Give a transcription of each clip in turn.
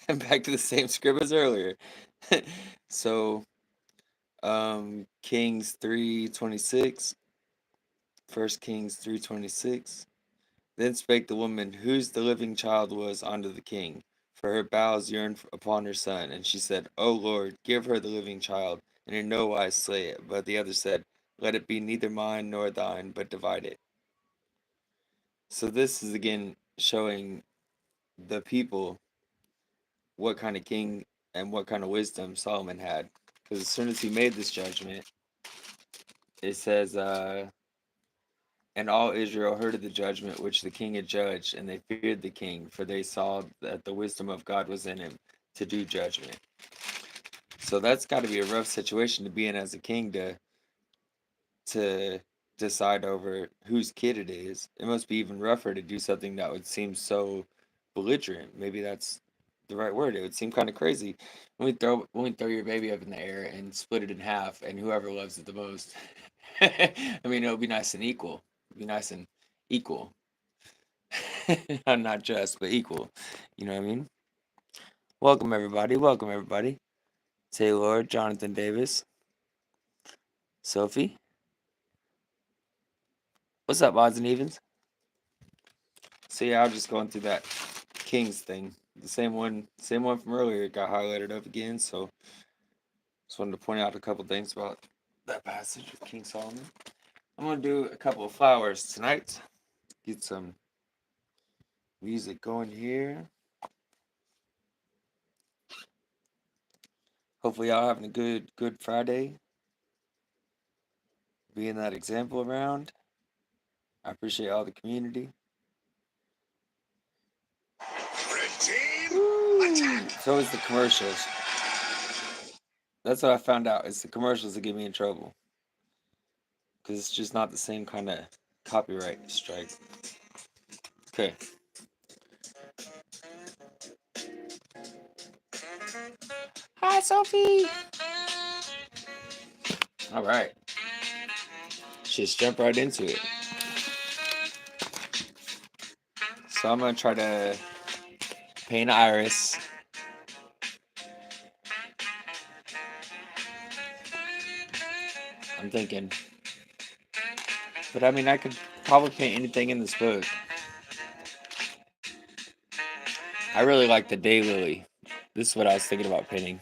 Back to the same script as earlier. So, Kings 3:26, 1 Kings 3:26. Then spake the woman whose the living child was unto the king, for her bowels yearned upon her son. And she said, O Lord, give her the living child, and in no wise slay it. But the other said, Let it be neither mine nor thine, but divide it. So this is again showing the people what kind of king and what kind of wisdom Solomon had. Because as soon as he made this judgment, it says, and all Israel heard of the judgment which the king had judged, and they feared the king, for they saw that the wisdom of God was in him to do judgment. So that's got to be a rough situation to be in as a king to decide over whose kid it is. It must be even rougher to do something that would seem so belligerent. Maybe that's the right word. It would seem kind of crazy when we throw your baby up in the air and split it in half, and whoever loves it the most. I mean, it'll be nice and equal. It'll be nice and equal. Not just, but equal. You know what I mean? Welcome everybody. Welcome everybody. Taylor, Jonathan Davis, Sophie. What's up, odds and evens? So yeah, I was just going through that Kings thing. The same one from earlier got highlighted up again. So just wanted to point out a couple things about that passage with King Solomon. I'm gonna do a couple of flowers tonight. Get some music going here. Hopefully y'all having a good Friday. Being that example around. I appreciate all the community. So is the commercials. That's what I found out. It's the commercials that get me in trouble. Because it's just not the same kind of copyright strike. Okay. Hi, Sophie. All right. Just jump right into it. So I'm going to try to paint an iris. I'm thinking. But I mean, I could probably paint anything in this book. I really like the daylily. This is what I was thinking about painting.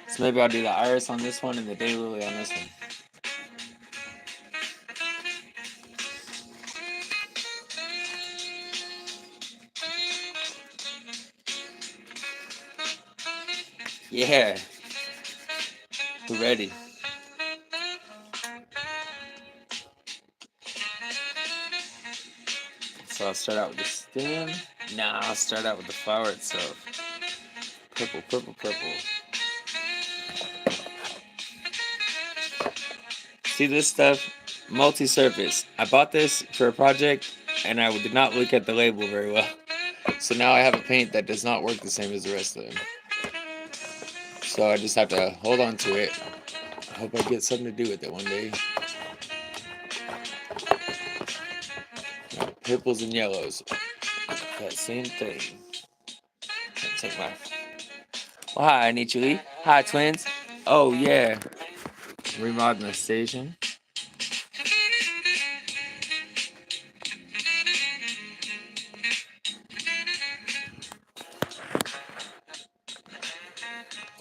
So maybe I'll do the iris on this one and the daylily on this one. Yeah. We're ready. So I'll start out with the stem. Nah, I'll start out with the flower itself. Purple, purple, purple. See this stuff? Multi-surface. I bought this for a project and I did not look at the label very well. So now I have a paint that does not work the same as the rest of them. So I just have to hold on to it. I hope I get something to do with it one day. Purples and yellows. That same thing. Take my. Well, hi, Nichuli. Hi, twins. Oh, yeah. Remodeling the station.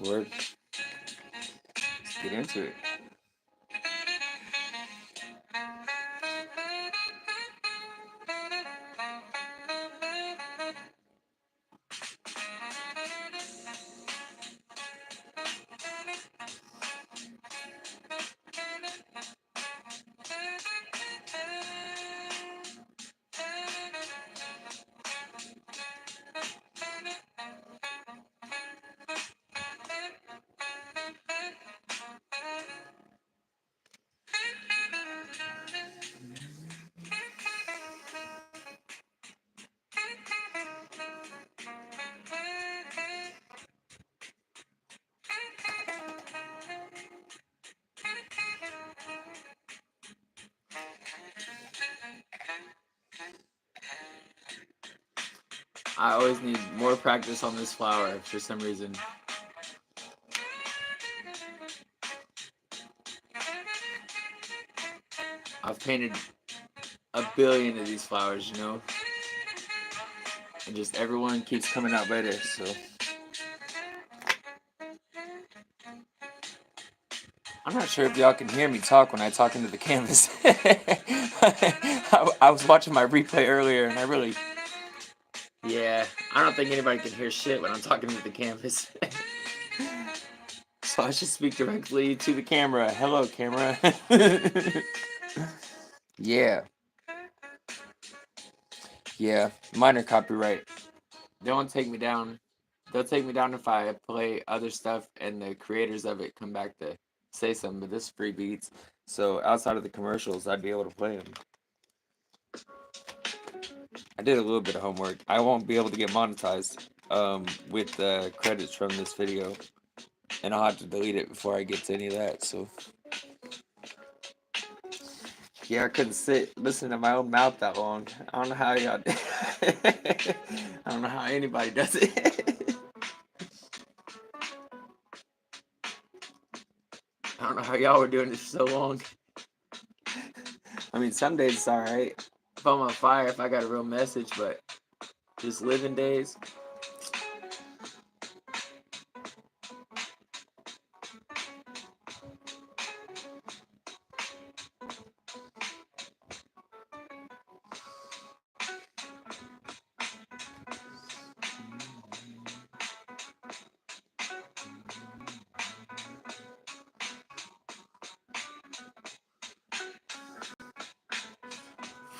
Word. Let's get into it. I always need more practice on this flower for some reason. I've painted a billion of these flowers, you know? And just everyone keeps coming out better, so. I'm not sure if y'all can hear me talk when I talk into the canvas. I was watching my replay earlier and I really... Yeah, I don't think anybody can hear shit when I'm talking to the canvas. So I should speak directly to the camera. Hello, camera. Yeah. Yeah, minor copyright. They won't take me down. They'll take me down if I play other stuff and the creators of it come back to say something, but this is free beats. So outside of the commercials, I'd be able to play them. I did a little bit of homework. I won't be able to get monetized with the credits from this video. And I'll have to delete it before I get to any of that, so. Yeah, I couldn't sit listening to my own mouth that long. I don't know how y'all do. I don't know how anybody does it. I don't know how y'all were doing this so long. I mean, some days it's alright. If I'm on fire, if I got a real message, but just living days.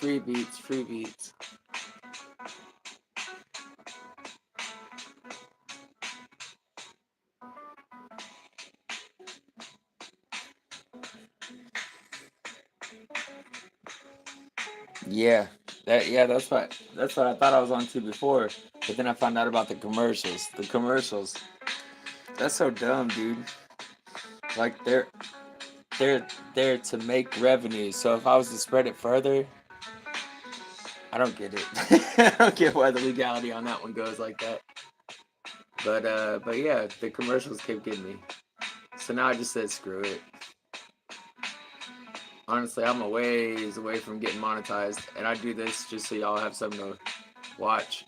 Free beats, free beats. Yeah, that's what I thought I was on to before, but then I found out about the commercials. The commercials. That's so dumb, dude. Like they're there to make revenue. So if I was to spread it further, I don't get it. I don't get why the legality on that one goes like that. But yeah, the commercials kept getting me. So now I just said screw it. Honestly, I'm a ways away from getting monetized, and I do this just so y'all have something to watch.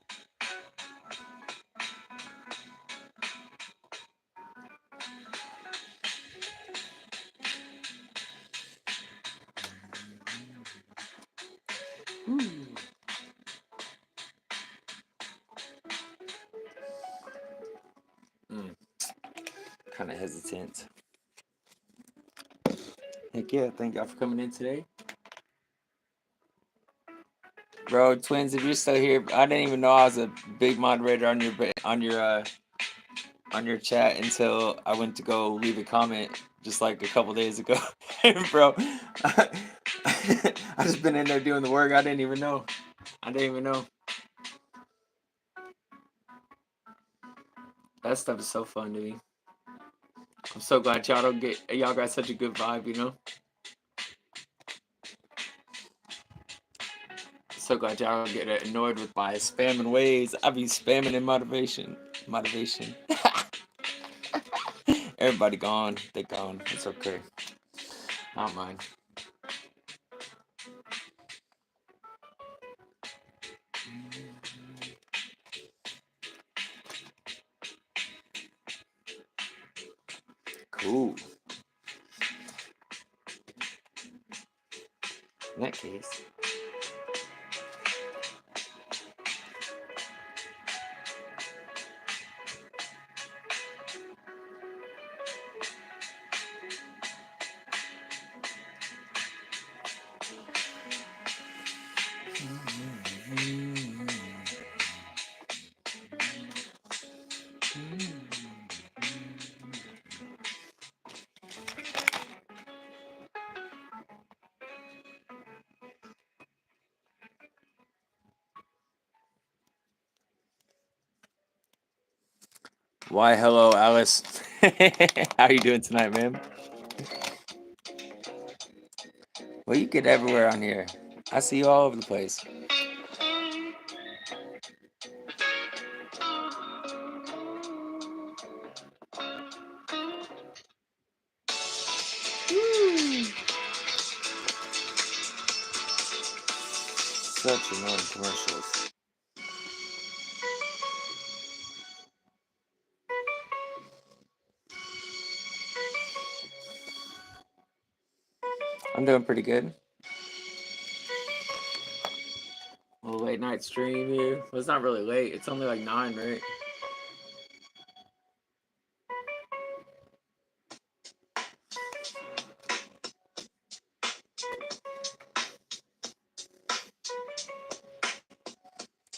Kind of hesitant. Heck yeah, thank y'all for coming in today. Bro, twins, if you're still here, I didn't even know I was a big moderator on your chat until I went to go leave a comment just like a couple days ago. Bro, I just been in there doing the work. I didn't even know. That stuff is so fun to me. I'm so glad y'all got such a good vibe, you know? So glad y'all don't get annoyed with my spamming ways. I be spamming in motivation. Everybody gone. They gone. It's okay. I don't mind. Cool. In that case. Why, hello, Alice. How you doing tonight, man? Well, you get everywhere on here. I see you all over the place. Such annoying commercials. I'm doing pretty good. A little late night stream here. Well, it's not really late. It's only like 9, right?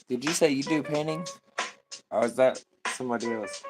Did you say you do painting? Or is that somebody else?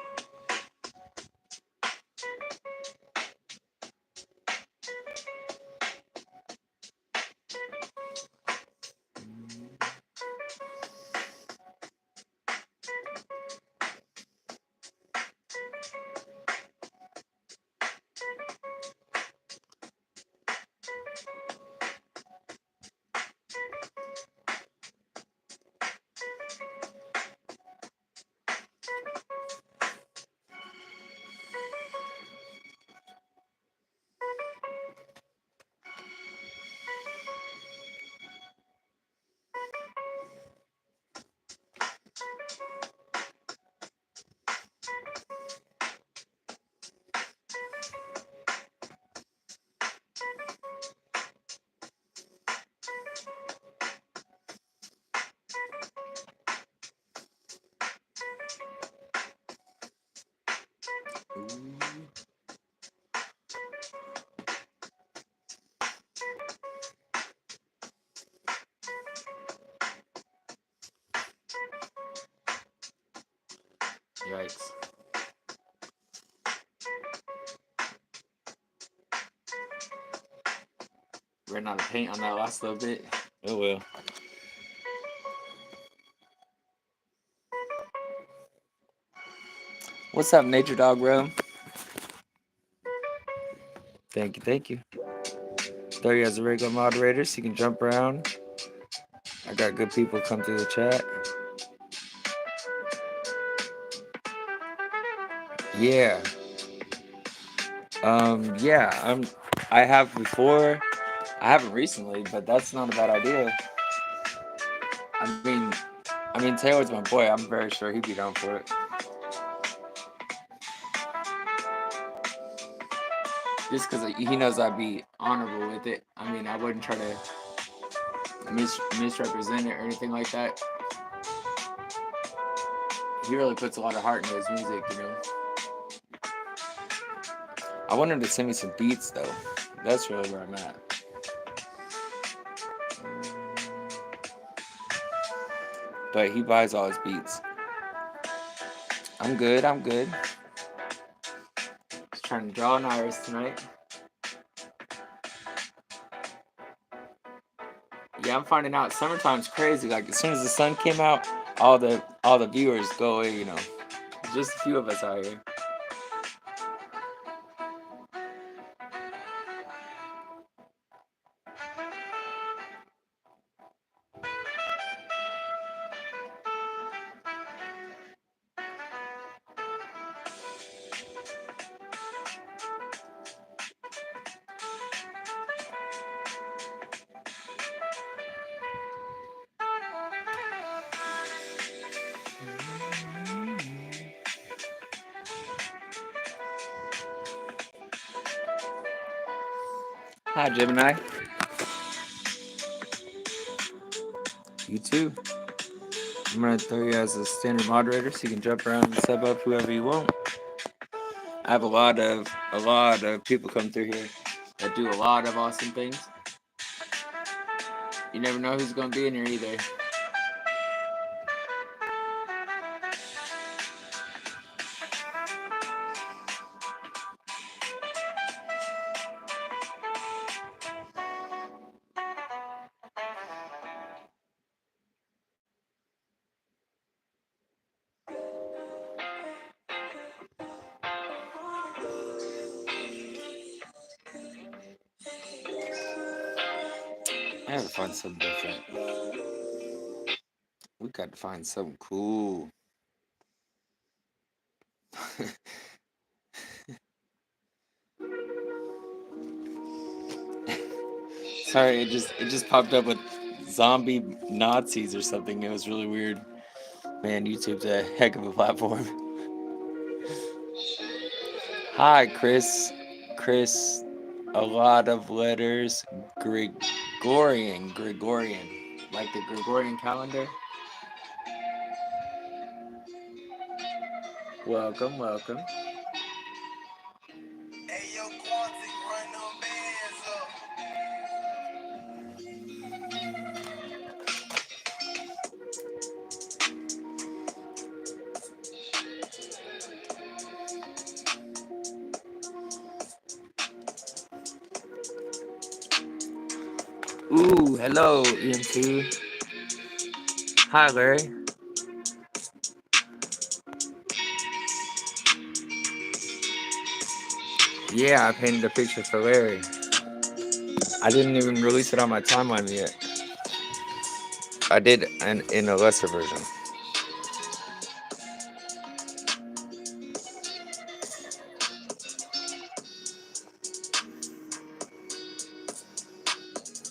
Yikes. Ran out of paint on that last little bit. Oh well. What's up, Nature Dog Bro? Thank you, thank you. Throw you as a regular moderator so you can jump around. I got good people come through the chat. Yeah. Yeah, I have before. I haven't recently, but that's not a bad idea. I mean Taylor's my boy. I'm very sure he'd be down for it. Just because he knows I'd be honorable with it. I mean, I wouldn't try to misrepresent it or anything like that. He really puts a lot of heart into his music, you know. I want him to send me some beats, though. That's really where I'm at. But he buys all his beats. I'm good. Just trying to draw an iris tonight. Yeah, I'm finding out summertime's crazy. Like as soon as the sun came out, all the viewers go away, you know. Just a few of us out here. Hi, Gemini. You too. I'm gonna throw you as a standard moderator so you can jump around and sub up whoever you want. I have a lot of people come through here that do a lot of awesome things. You never know who's gonna be in here either. I gotta find something different. We got to find something cool. Sorry, it just popped up with zombie Nazis or something. It was really weird. Man, YouTube's a heck of a platform. Hi, Chris. Chris, a lot of letters. Gregorian. Like the Gregorian calendar. Welcome. Hey, yo, Quantic, run them bands up. Ooh, hello, EM2. Hi, Larry. Yeah, I painted a picture for Larry. I didn't even release it on my timeline yet. I did in a lesser version.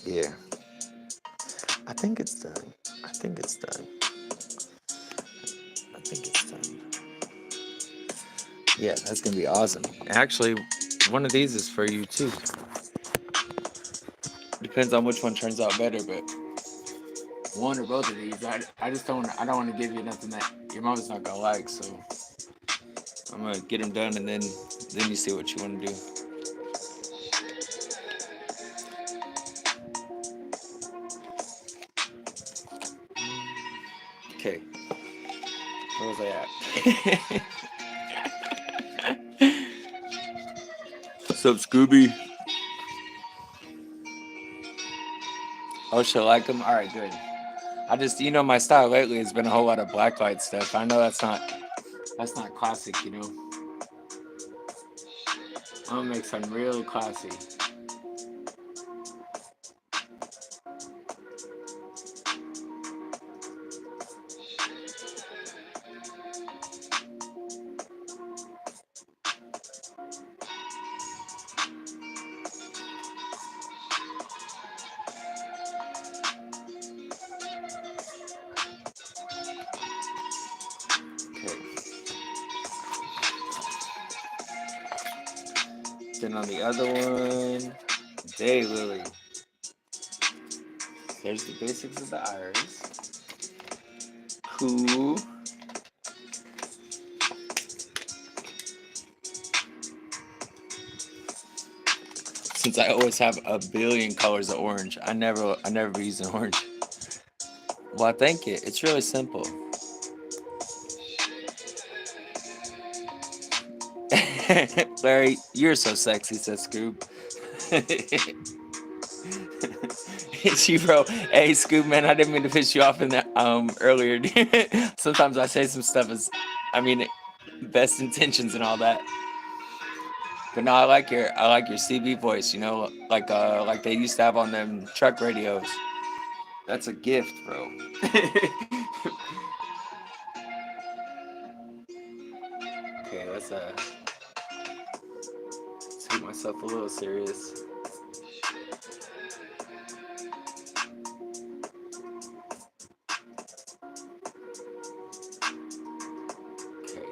Yeah. I think it's done. I think it's done. Yeah, that's gonna be awesome. Actually, one of these is for you too. Depends on which one turns out better, but one or both of these. I just don't. I don't want to give you nothing that your mom's not gonna like. So I'm gonna get them done, and then you see what you want to do. Okay. Where was I at? What's up, Scooby? Oh, she'll like them? Alright, good. I just, my style lately has been a whole lot of blacklight stuff. I know that's not classic, I'm gonna make some really classy. Okay. Then on the other one, Daylily. There's the basics of the iris. Cool. Since I always have a billion colors of orange, I never be using orange. Well, thank you. It's really simple. Larry, you're so sexy, says Scoob. She wrote, "Hey, Scoob, man, I didn't mean to piss you off in that earlier. Sometimes I say some stuff as, best intentions and all that. But no, I like your CB voice. Like they used to have on them truck radios. That's a gift, bro." Okay, let's take myself a little serious. Okay.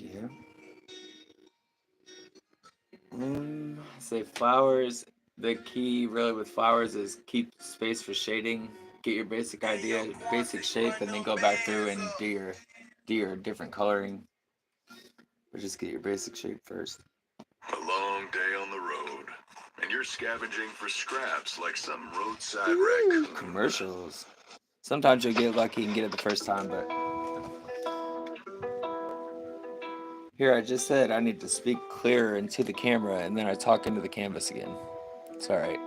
Yeah. Say flowers. The key really with flowers is keep space for shading. Get your basic idea, basic shape, and then go back through and do your different coloring. But just get your basic shape first. A long day on the road, and you're scavenging for scraps like some roadside Ooh, raccoon. commercials. Sometimes you'll get lucky and get it the first time, but here I just said I need to speak clearer into the camera, and then I talk into the canvas again. It's all right.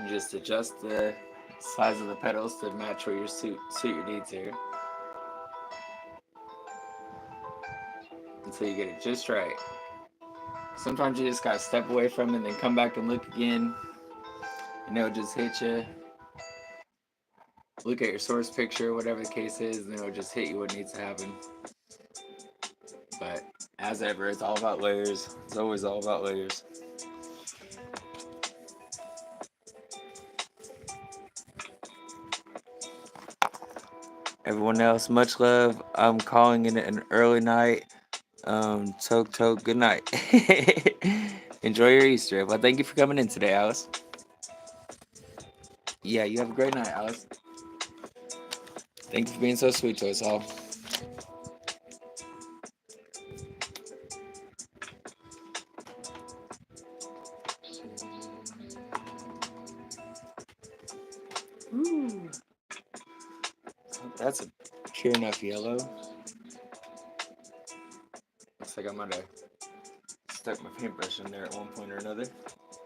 can just adjust the size of the pedals to match what your suit your needs here. Until you get it just right. Sometimes you just gotta step away from it and then come back and look again. And it'll just hit you. Look at your source picture, whatever the case is, and it'll just hit you what needs to happen. But as ever, it's all about layers. It's always all about layers. Everyone else, much love. I'm calling it an early night. Toke, good night. Enjoy your Easter. Well, thank you for coming in today, Alice. Yeah, you have a great night, Alice. Thank you for being so sweet to us all. Ooh. That's a pure enough yellow. Looks like I might have stuck my paintbrush in there at one point or another.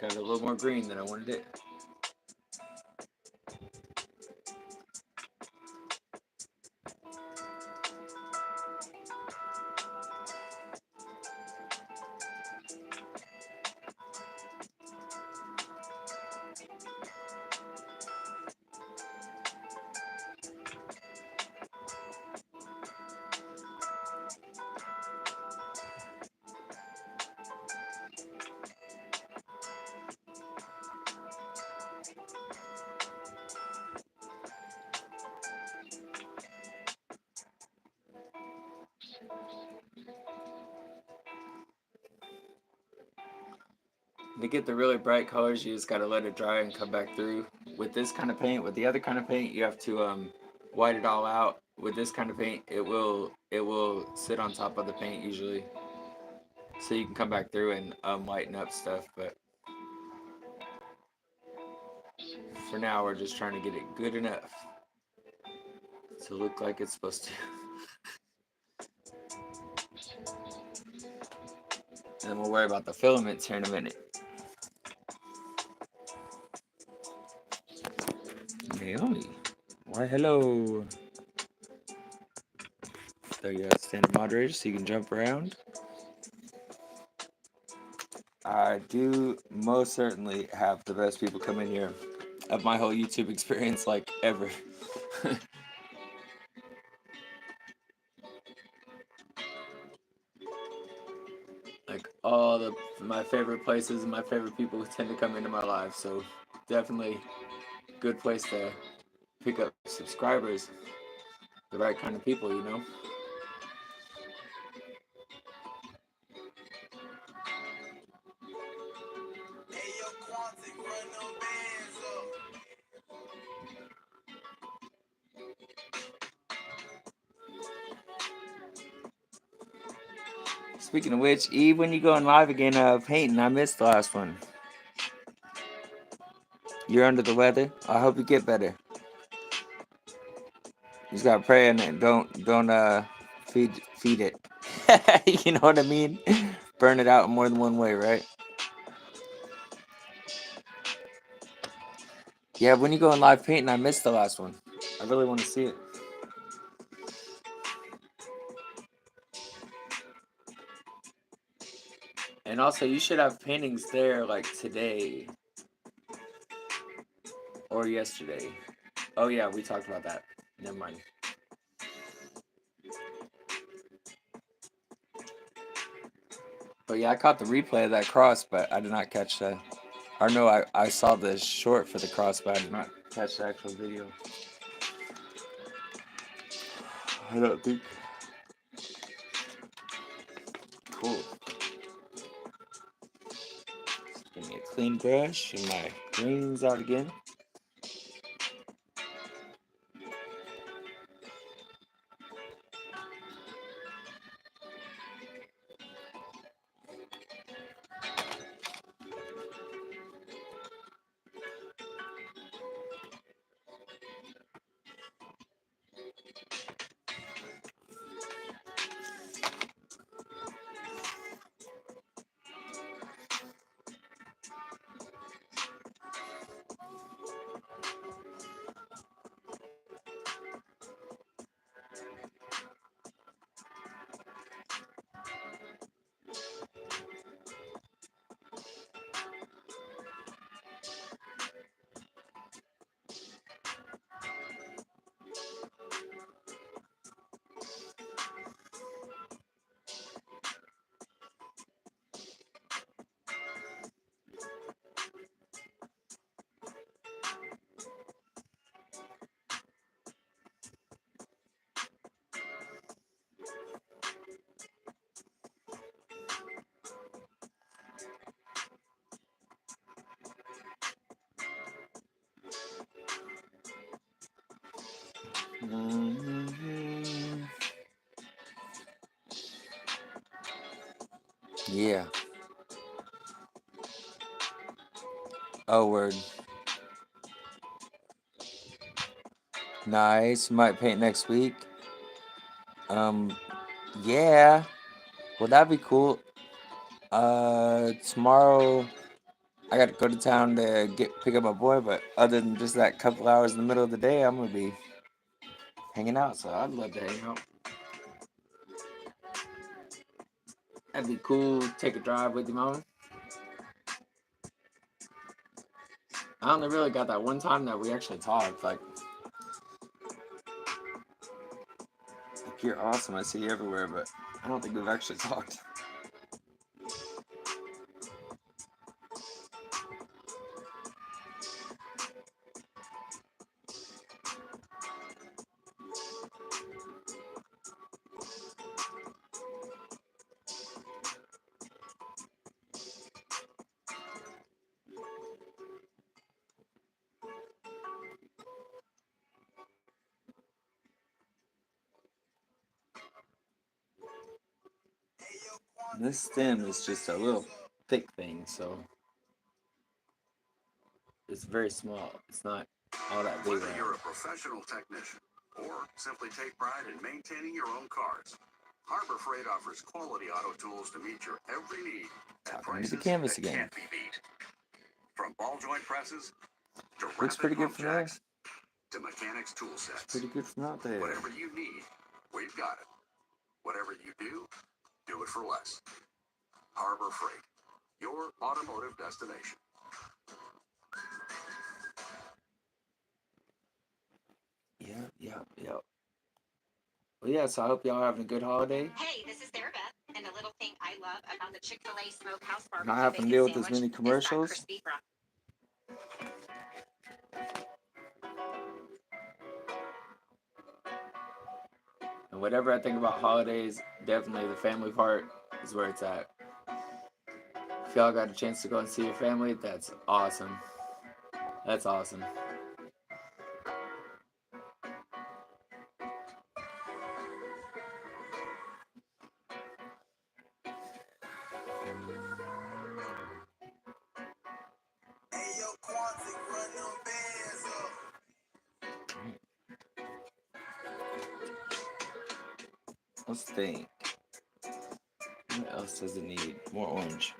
Got it a little more green than I wanted it. To get the really bright colors, you just gotta let it dry and come back through. With this kind of paint, with the other kind of paint, you have to white it all out. With this kind of paint, it will sit on top of the paint usually, so you can come back through and whiten up stuff. But for now, we're just trying to get it good enough to look like it's supposed to. And then we'll worry about the filaments here in a minute. Naomi, why hello. There you go, standard moderator, so you can jump around. I do most certainly have the best people come in here of my whole YouTube experience, like ever. Like all my favorite places and my favorite people tend to come into my life, so definitely good place to pick up subscribers, the right kind of people, you know. Speaking of which, Eve, when you going live again, painting? I missed the last one. You're under the weather. I hope you get better. You just gotta pray and don't feed it. You know what I mean? Burn it out in more than one way, right? Yeah, when you go in live painting, I missed the last one. I really want to see it. And also, you should have paintings there like today or yesterday. Oh yeah, we talked about that. Never mind. But yeah, I caught the replay of that cross, but I did not catch that. Or no, I saw the short for the cross, but I did not catch the actual video. I don't think. Cool. Give me a clean brush and my greens out again. Yeah. Oh, word. Nice. Might paint next week. Um, yeah. Well, that'd be cool. Tomorrow I got to go to town to pick up my boy, but other than just that couple hours in the middle of the day, I'm gonna be hanging out. So I'd love to hang out. That'd be cool. Take a drive with your mom. I only really got that one time that we actually talked. Like you're awesome. I see you everywhere, but I don't think we've actually talked. This stem is just a little thick thing, so it's very small. It's not all that big. Whether you're a professional technician or simply take pride in maintaining your own cars, Harbor Freight offers quality auto tools to meet your every need at prices that can't be beat. From ball joint presses to looks pretty good from there. To mechanics tool sets. Pretty good from out there. Whatever you need, we've got it. Whatever you do it for less. Harbor Freight, your automotive destination. Yep. Well, yeah, so I hope y'all having a good holiday. Hey, this is Sarah Beth, and a little thing I love about the Chick-fil-A Smokehouse Not Barbecue having to Bacon deal with as Sandwich many is that commercials. crispy fry. And whatever I think about holidays, definitely the family part is where it's at. If y'all got a chance to go and see your family, that's awesome. That's awesome. Let's think. What else does it need? More orange.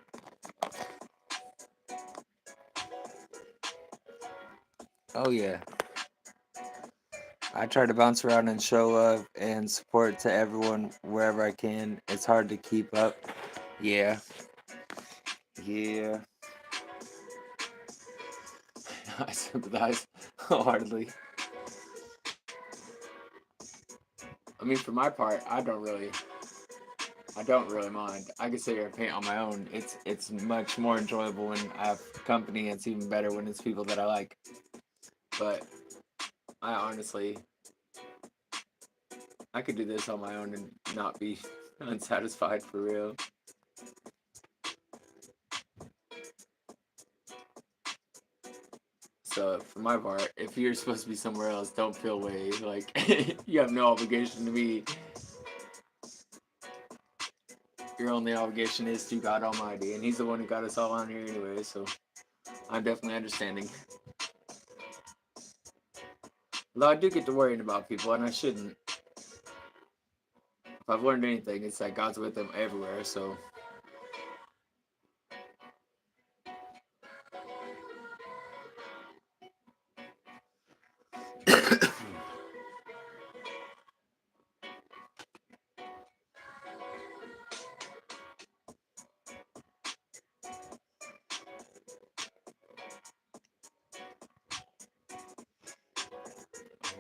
Oh yeah. I try to bounce around and show love and support to everyone wherever I can. It's hard to keep up. Yeah. I sympathize wholeheartedly. I mean, for my part, I don't really mind. I can sit here and paint on my own. It's much more enjoyable when I have company. It's even better when it's people that I like. But I honestly, I could do this on my own and not be unsatisfied for real. So for my part, if you're supposed to be somewhere else, don't feel away. Like you have no obligation to me. Your only obligation is to God Almighty, and He's the one who got us all on here anyway, so I'm definitely understanding. Though I do get to worrying about people, and I shouldn't. If I've learned anything, it's that God's with them everywhere, so.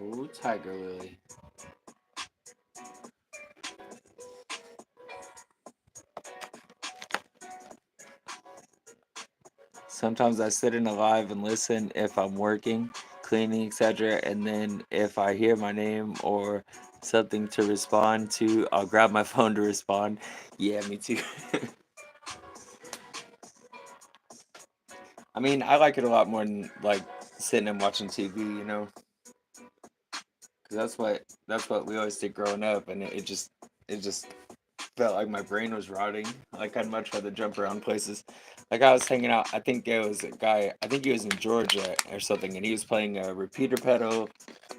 Oh, Tiger Lily. Sometimes I sit in a live and listen if I'm working, cleaning, etc. And then if I hear my name or something to respond to, I'll grab my phone to respond. Yeah, me too. I mean, I like it a lot more than like sitting and watching TV, you know, because that's what we always did growing up, and it just felt like my brain was rotting Like I'd much rather jump around places. Like I was hanging out. I think it was a guy. I think he was in Georgia or something, and he was playing a repeater pedal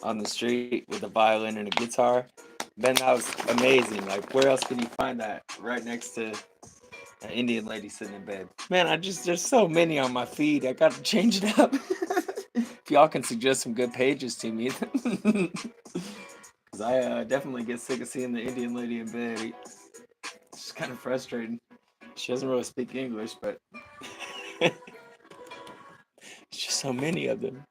on the street with a violin and a guitar. Man, that was amazing. Like, where else can you find that? Right next to an Indian lady sitting in bed. Man, there's so many on my feed. I got to change it up. If y'all can suggest some good pages to me, because I definitely get sick of seeing the Indian lady in bed. It's just kind of frustrating. She doesn't really speak English, but it's just so many of them.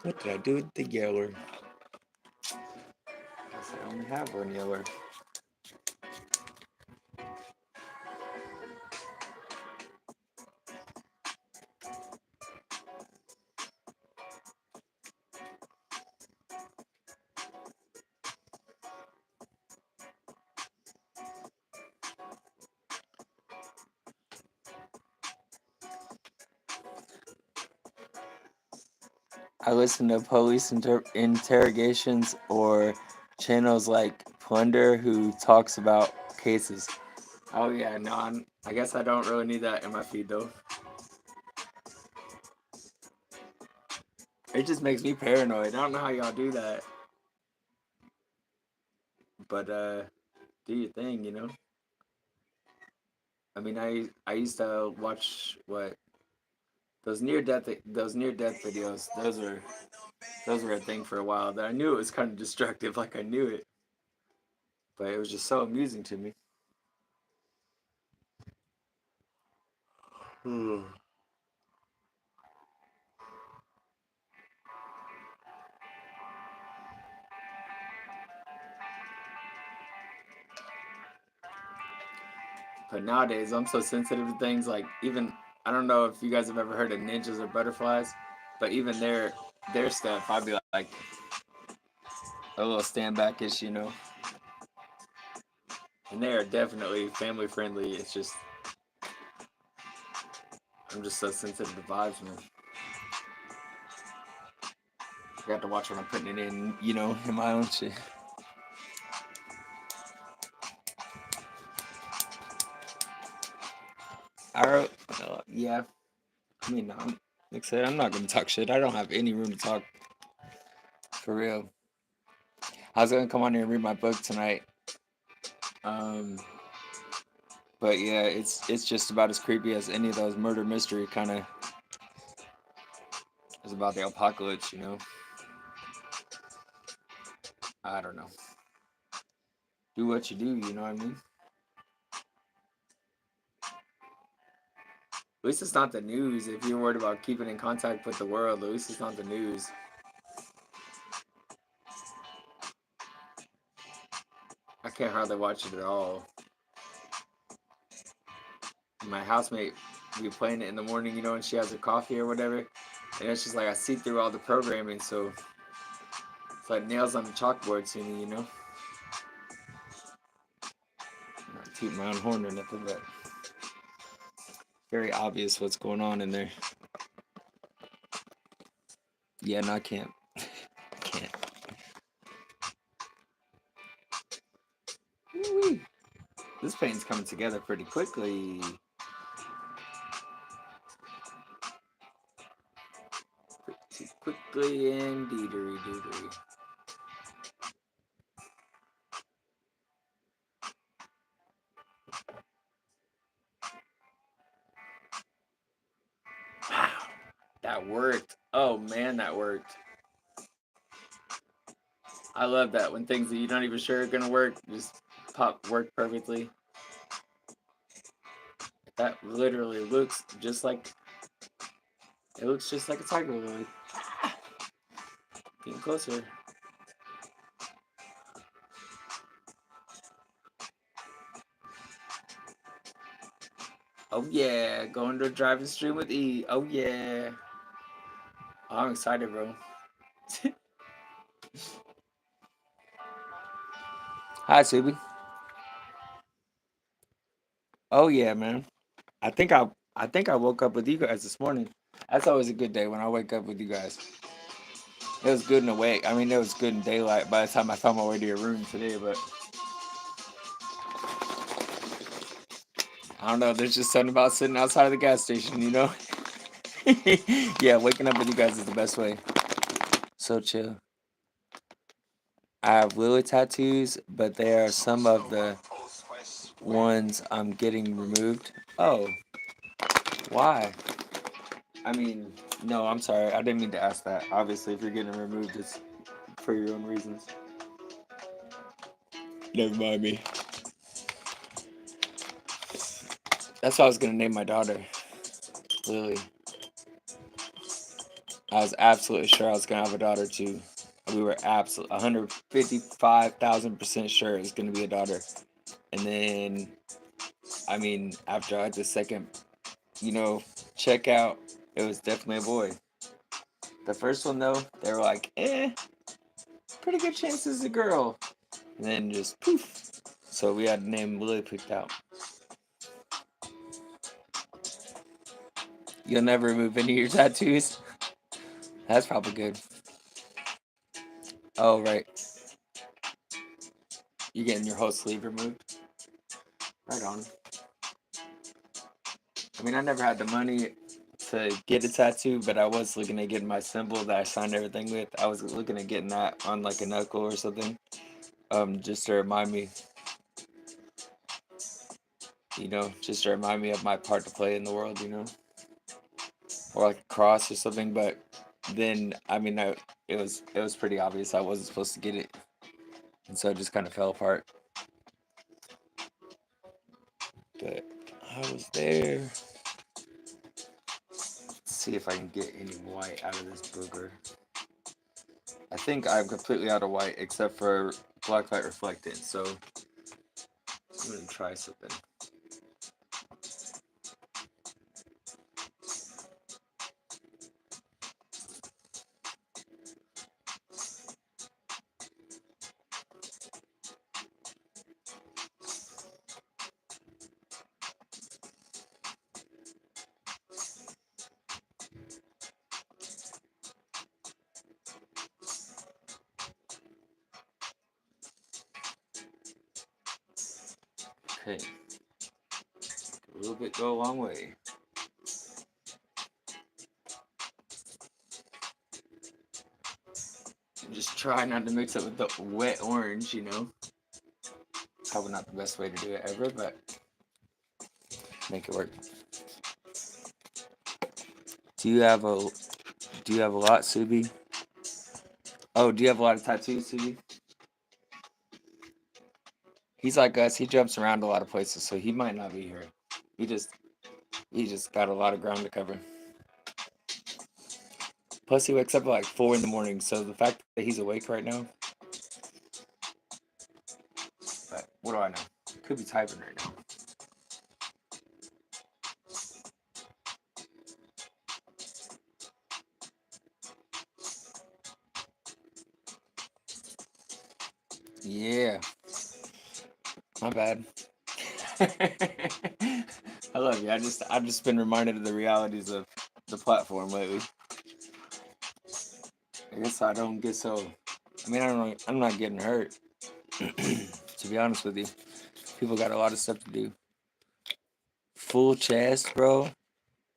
What did I do with the yeller? Guess I only have one yeller. I listen to police interrogations or channels like Plunder who talks about cases. Oh yeah, no, I guess I don't really need that in my feed though. It just makes me paranoid. I don't know how y'all do that. But do your thing, you know? I mean, I used to watch those near death videos. Those were a thing for a while. That I knew it was kind of destructive, like I knew it. But it was just so amusing to me. But nowadays, I'm so sensitive to things. Like even I don't know if you guys have ever heard of ninjas or butterflies, but even their stuff, I'd be like a little stand backish, you know. And they are definitely family friendly. It's just I'm just so sensitive to vibes, man. I got to watch when I'm putting it in, you know, in my own shit. Alright, yeah. I mean, like I said, I'm not gonna talk shit. I don't have any room to talk. For real. I was gonna come on here and read my book tonight. But yeah, it's just about as creepy as any of those murder mystery kind of. It's about the apocalypse, you know. I don't know. Do what you do, you know what I mean? At least it's not the news. If you're worried about keeping in contact with the world, at least it's not the news. I can't hardly watch it at all. My housemate, we playing it in the morning, you know, and she has her coffee or whatever. And it's just like I see through all the programming, so it's like nails on the chalkboard to me, you know? I'm not tooting my own horn or nothing, but very obvious what's going on in there. Yeah, no, I can't. Can't. Woo-wee. This paint's coming together pretty quickly. Pretty quickly indeedery. Wow, that worked. Oh man, that worked. I love that when things that you're not even sure are gonna work just work perfectly. That literally looks just like it looks just like a tiger lily. Getting closer. Oh yeah, going to a driving stream with E. Oh yeah. I'm excited, bro. Hi, Subi. Oh yeah, man. I think I woke up with you guys this morning. That's always a good day when I wake up with you guys. It was good and awake. I mean, it was good in daylight by the time I found my way to your room today, but I don't know. There's just something about sitting outside of the gas station, you know? Yeah, waking up with you guys is the best way. So chill. I have Lily tattoos, but they are some of the ones I'm getting removed. Oh, why? I mean, no, I'm sorry. I didn't mean to ask that. Obviously, if you're getting removed, it's for your own reasons. Never mind me. That's what I was gonna name my daughter, Lily. I was absolutely sure I was gonna have a daughter too. We were absolutely 155,000% sure it was gonna be a daughter. And then, I mean, after I had the second, check out, it was definitely a boy. The first one though, they were like, pretty good chance it's a girl. And then just poof. So we had the name Lily picked out. You'll never remove any of your tattoos? That's probably good. Oh, right. You're getting your whole sleeve removed? Right on. I mean, I never had the money to get a tattoo, but I was looking at getting my symbol that I signed everything with. I was looking at getting that on like a knuckle or something. Just to remind me, just to remind me of my part to play in the world, or like a cross or something. But then, I mean, it was pretty obvious I wasn't supposed to get it, and so it just kind of fell apart. But I was there. Let's see if I can get any white out of this booger. I think I'm completely out of white except for black light reflectant, so I'm gonna try something. Okay. A little bit go a long way. Just try not to mix it with the wet orange, Probably not the best way to do it ever, but make it work. Do you have a lot, Subi? Oh, do you have a lot of tattoos, Subi? He's like us. He jumps around a lot of places, so he might not be here. He just got a lot of ground to cover. Plus, he wakes up at like 4 in the morning, so the fact that he's awake right now. But what do I know? Could be typing right now. Yeah, my bad. I love you. I've just been reminded of the realities of the platform lately. I guess I don't get so. I mean, I'm not getting hurt. To be honest with you, people got a lot of stuff to do. Full chest, bro.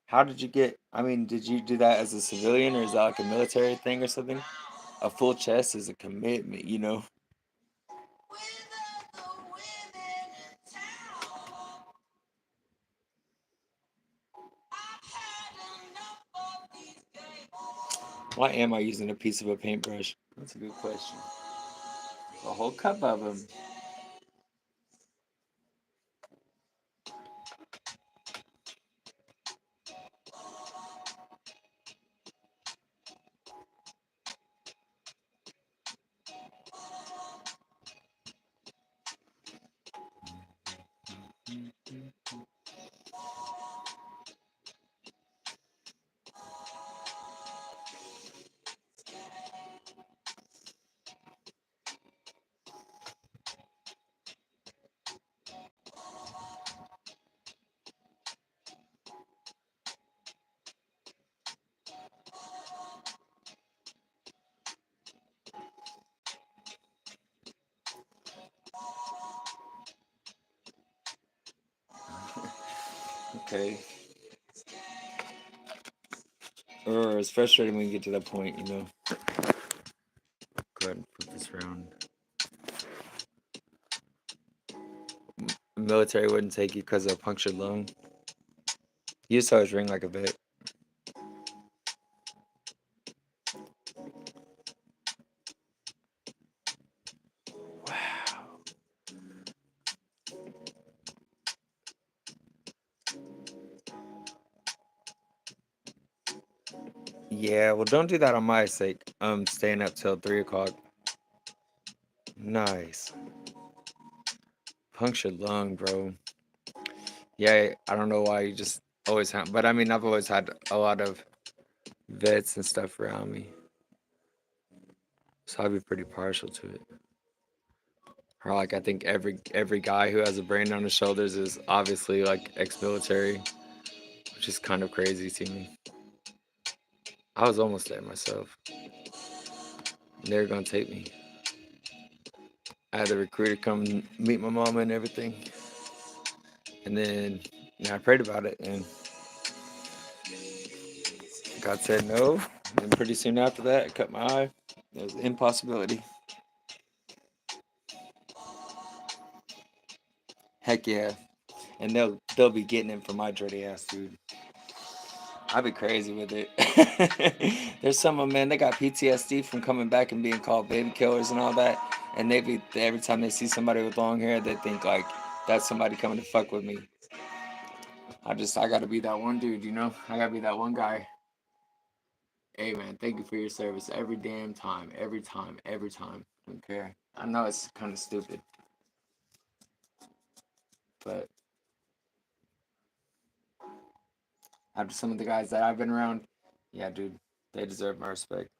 How did you get? I mean, did you do that as a civilian or is that like a military thing or something? A full chest is a commitment. Why am I using a piece of a paintbrush? That's a good question. A whole cup of them. Okay. Or it's frustrating when you get to that point, you know. Go ahead and flip this around. Military wouldn't take you because of a punctured lung. You just always ring like a vet. Wow. Yeah, well, don't do that on my sake. I'm staying up till 3 o'clock. Nice. Punctured lung, bro. Yeah, I don't know why you just always have, but I mean, I've always had a lot of vets and stuff around me, so I'd be pretty partial to it. Or like, I think every guy who has a brain on his shoulders is obviously like ex-military, which is kind of crazy to me. I was almost there myself. They were gonna take me. I had the recruiter come meet my mama and everything, and then I prayed about it, and God said no. And pretty soon after that, I cut my eye. It was an impossibility. Heck yeah. And they'll be getting it from my dirty ass, dude. I'd be crazy with it. There's some of them, man, they got PTSD from coming back and being called baby killers and all that. And every time they see somebody with long hair, they think like that's somebody coming to fuck with me. I gotta be that one dude, you know? I gotta be that one guy. Hey man, thank you for your service every damn time, every time, every time. I don't care. I know it's kind of stupid, but after some of the guys that I've been around, yeah, dude, they deserve my respect.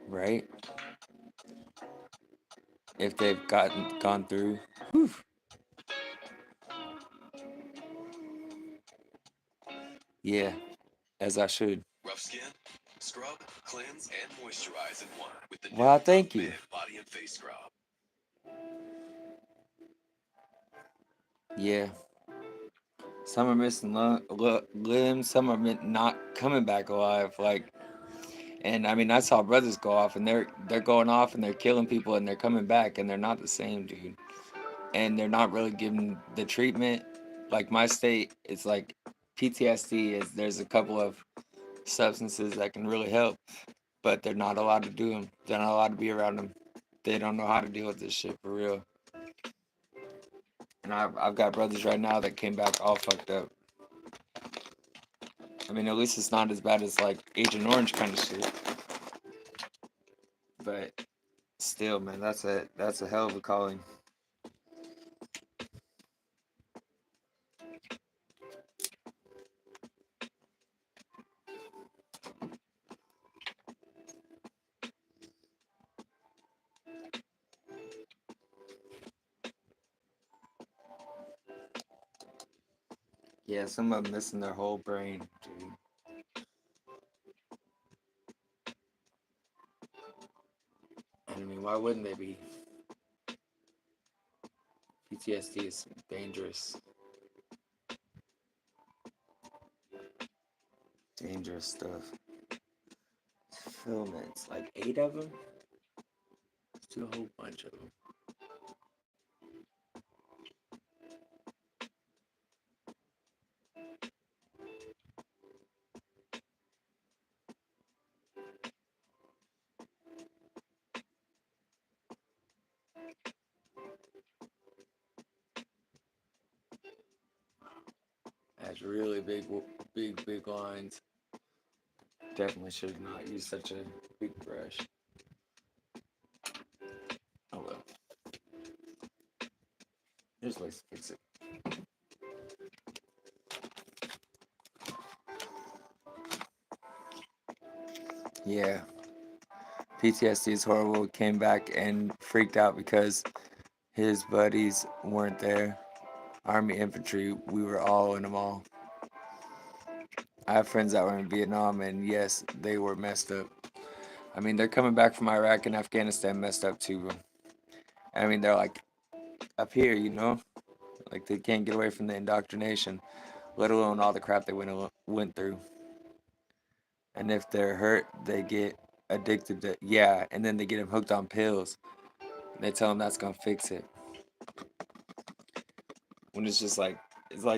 Right? If they've gone through. Whew. Yeah, as I should. Rough skin? Scrub, cleanse, and moisturize in one with the Well, new thank you. Man Body and Face Scrub. Yeah. Some are missing limbs. Some are not coming back alive. Like, and I mean, I saw brothers go off, and they're going off, and they're killing people, and they're coming back, and they're not the same, dude. And they're not really getting the treatment. Like my state, it's like PTSD is. There's a couple of substances that can really help, but they're not allowed to do them. They're not allowed to be around them. They don't know how to deal with this shit for real. And I've got brothers right now that came back all fucked up. I mean, at least it's not as bad as like Agent Orange kind of shit. But still, man, that's a hell of a calling. Yeah, some of them missing their whole brain, dude. I mean, why wouldn't they be? PTSD is dangerous. Dangerous stuff. Filaments, like 8 of them? Let's do a whole bunch of them. That's really big lines. Definitely should not use such a big brush. Oh well. There's ways to fix it. Yeah. PTSD is horrible. Came back and freaked out because his buddies weren't there. Army infantry, we were all in them all. I have friends that were in Vietnam, and yes, they were messed up. I mean, they're coming back from Iraq and Afghanistan messed up too. I mean, they're like up here, like they can't get away from the indoctrination, let alone all the crap they went through. And if they're hurt, they get addicted to, yeah, and then they get them hooked on pills. They tell them that's gonna fix it. When it's like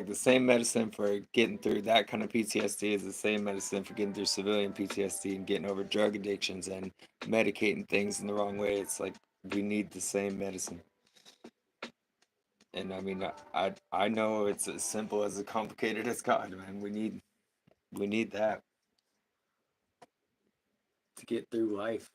the same medicine for getting through that kind of PTSD is the same medicine for getting through civilian PTSD and getting over drug addictions and medicating things in the wrong way. It's like we need the same medicine. And I mean, I know it's as simple as complicated as God, man. We need that to get through life.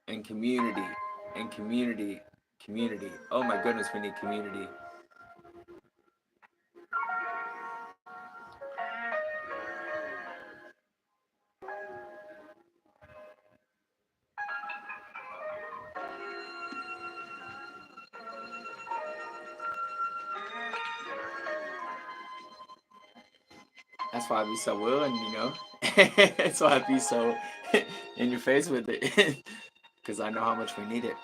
And community, and community, community. Oh my goodness, we need community. That's why I be so willing. That's why I be so in your face with it. Because I know how much we need it.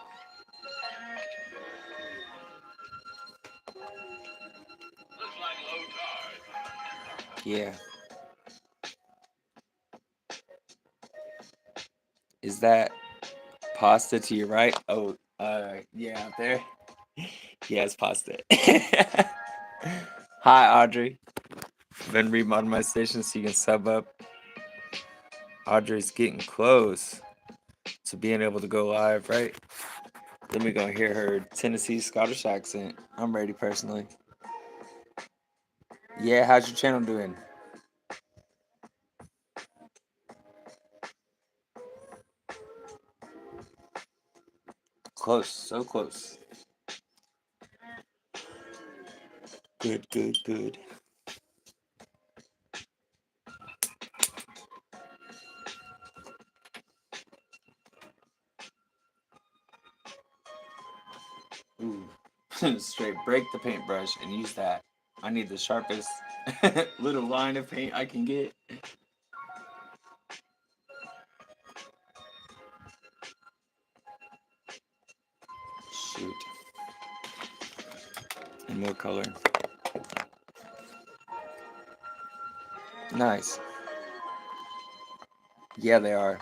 Yeah. Is that pasta to your right? Oh, yeah, out there. Yeah, it's pasta. Hi, Audrey. Been remodeling my station so you can sub up. Audrey's getting close to being able to go live, right? Then we're gonna hear her Tennessee Scottish accent. I'm ready personally. Yeah, how's your channel doing? Close, so close. Good, good, good. Ooh. Straight break the paintbrush and use that. I need the sharpest little line of paint I can get. Shoot. And more color. Nice. Yeah, they are.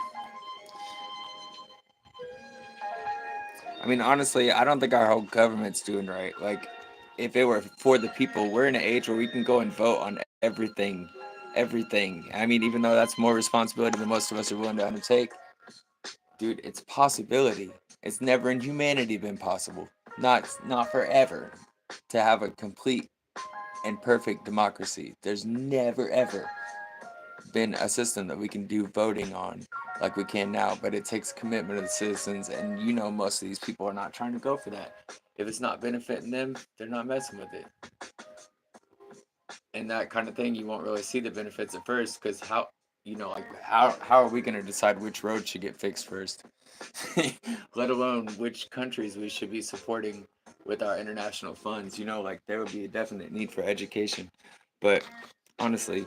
I mean, honestly, I don't think our whole government's doing right. Like, if it were for the people, we're in an age where we can go and vote on everything. Everything. I mean, even though that's more responsibility than most of us are willing to undertake, dude, it's a possibility. It's never in humanity been possible. Not forever to have a complete and perfect democracy. There's never ever been a system that we can do voting on like we can now, but it takes commitment of the citizens, and most of these people are not trying to go for that. If it's not benefiting them, they're not messing with it. And that kind of thing, you won't really see the benefits at first, because how are we going to decide which road should get fixed first? Let alone which countries we should be supporting with our international funds. Like there would be a definite need for education, but honestly,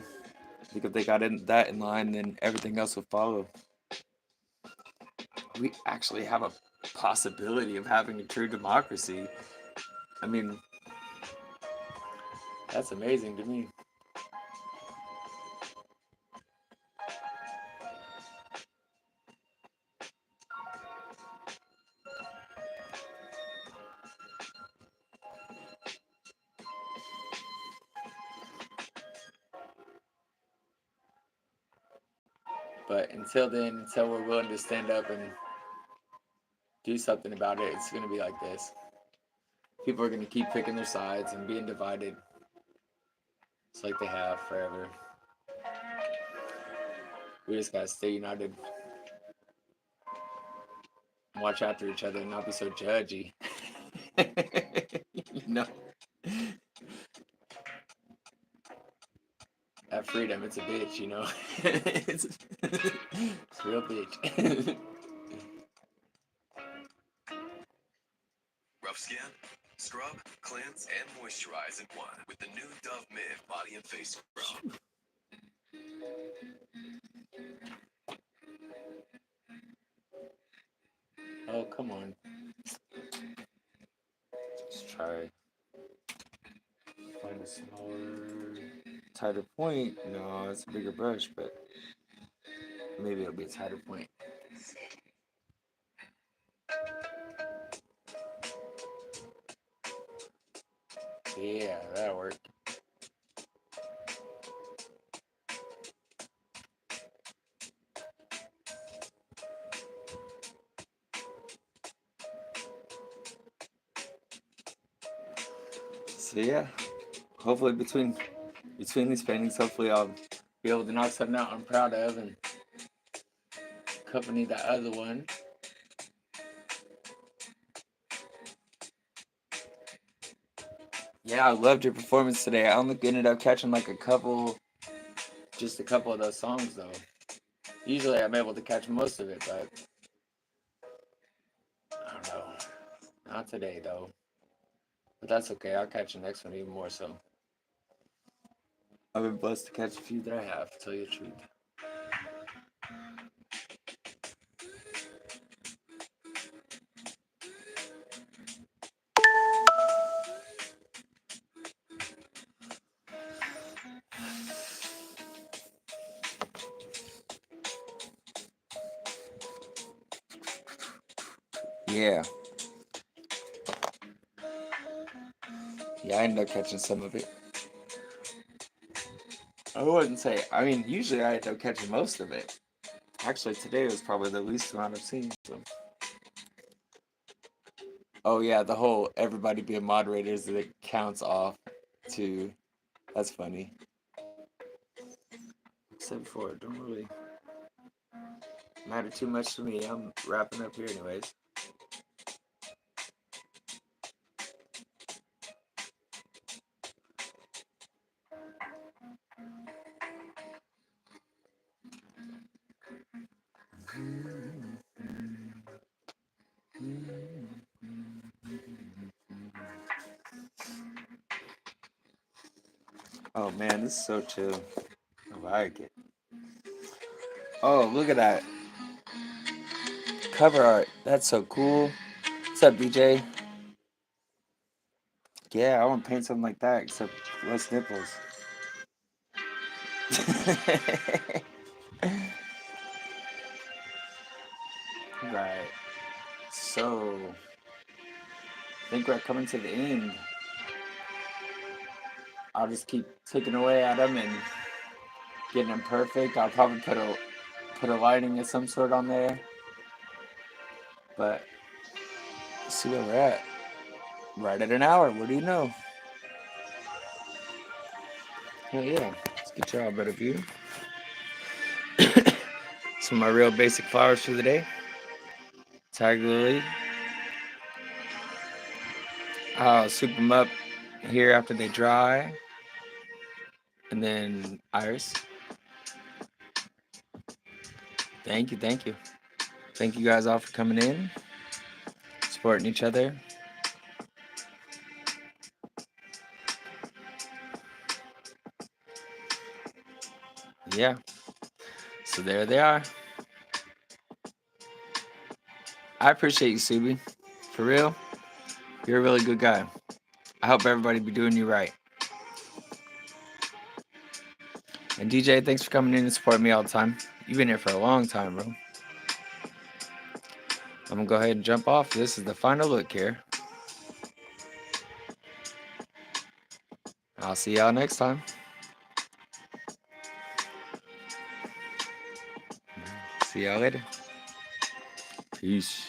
if they got that in line, then everything else will follow. We actually have a possibility of having a true democracy. I mean, that's amazing to me. But until then, until we're willing to stand up and do something about it, it's going to be like this. People are going to keep picking their sides and being divided. It's like they have forever. We just got to stay united. Watch after each other and not be so judgy. That freedom, it's a bitch, it's a real bitch. rough skin? Scrub, cleanse, and moisturize in one with the new Dove Mid Body and Face Scrub. Oh, come on. Let's try. Find a smaller, tighter point. No, it's a bigger brush, but maybe it'll be a tighter point. Yeah, that'll work. So yeah, hopefully between these paintings, hopefully I'll be able to knock something out I'm proud of and accompany that other one. Yeah, I loved your performance today. I only ended up catching like just a couple of those songs though. Usually I'm able to catch most of it, but I don't know. Not today though. But that's okay. I'll catch the next one even more so. I've been blessed to catch a few that I have, to tell you the truth. Yeah. Yeah, I ended up catching some of it. I wouldn't say, I mean, usually I end up catching most of it. Actually, today was probably the least amount I've seen. So. Oh, yeah, the whole everybody being moderators that it counts off to. That's funny. Except for it don't really matter too much to me. I'm wrapping up here anyways. Oh man, this is so chill. I like it. Oh, look at that. Cover art. That's so cool. What's up, DJ? Yeah, I want to paint something like that, except less nipples. Right. So, I think we're coming to the end. I'll just keep ticking away at them and getting them perfect. I'll probably put a lighting of some sort on there. But let's see where we're at. Right at an hour. What do you know? Hell yeah. Let's get y'all a better view. Some of my real basic flowers for the day. Tiger lily. I'll soup them up here after they dry. And then iris. Thank you, thank you. Thank you guys all for coming in, supporting each other. Yeah. So there they are. I appreciate you, Subi. For real, you're a really good guy. I hope everybody be doing you right. And DJ, thanks for coming in and supporting me all the time. You've been here for a long time, bro. I'm gonna go ahead and jump off. This is the final look here. I'll see y'all next time. See y'all later. Peace.